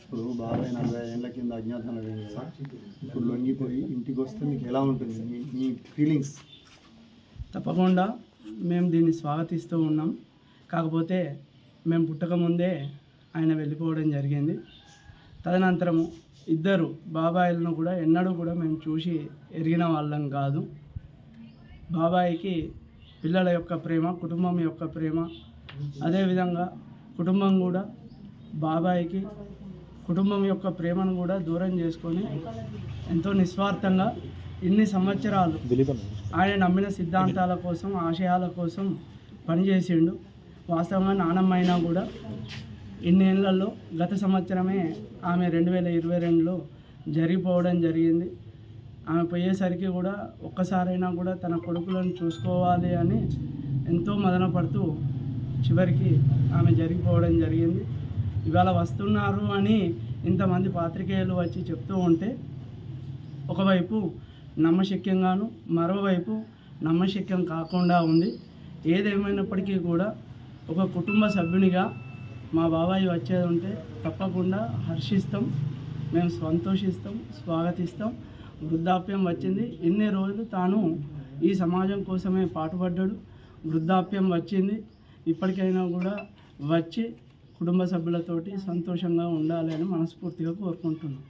ఇప్పుడు బాబాయ్ 40 ఏళ్ళ కింద అజ్ఞాతంలో ఇప్పుడు లొంగిపోయి ఇంటికి వస్తే మీకు ఎలా ఉంటుంది మీ ఫీలింగ్స్? తప్పకుండా మేము దీన్ని స్వాగతిస్తూ ఉన్నాం. కాకపోతే మేము పుట్టకముందే ఆయన వెళ్ళిపోవడం జరిగింది. తదనంతరము ఇద్దరు బాబాయిలను కూడా ఎన్నడూ కూడా మేము చూసి ఎరిగిన వాళ్ళం కాదు. బాబాయికి పిల్లల యొక్క ప్రేమ, కుటుంబం యొక్క ప్రేమ, అదేవిధంగా కుటుంబం కూడా బాబాయికి కుటుంబం యొక్క ప్రేమను కూడా దూరం చేసుకొని ఎంతో నిస్వార్థంగా ఇన్ని సంవత్సరాలు ఆయన నమ్మిన సిద్ధాంతాల కోసం, ఆశయాల కోసం పనిచేసిండు. వాస్తవంగా నానమ్మైనా కూడా ఇన్నేళ్లలో గత సంవత్సరమే ఆమె 2022లో జరిగిపోవడం జరిగింది. ఆమె పోయేసరికి కూడా ఒక్కసారైనా కూడా తన కొడుకులను చూసుకోవాలి అని ఎంతో మదన పడుతూ చివరికి ఆమె జరిగిపోవడం జరిగింది. ఇవాళ వస్తున్నారు అని ఇంతమంది పాత్రికేయులు వచ్చి చెప్తూ ఉంటే ఒకవైపు నమ్మశక్యంగాను, మరోవైపు నమ్మశక్యం కాకుండా ఉంది. ఏదేమైనప్పటికీ కూడా ఒక కుటుంబ సభ్యునిగా మా బాబాయి వచ్చేది ఉంటే తప్పకుండా హర్షిస్తాం, మేము సంతోషిస్తాం, స్వాగతిస్తాం. వృద్ధాప్యం వచ్చింది, ఇన్ని రోజులు తాను ఈ సమాజం కోసమే పాటుపడ్డాడు. వృద్ధాప్యం వచ్చింది, ఇప్పటికైనా కూడా వచ్చి కుటుంబ సభ్యులతోటి సంతోషంగా ఉండాలి అని మనస్ఫూర్తిగా కోరుకుంటున్నాం.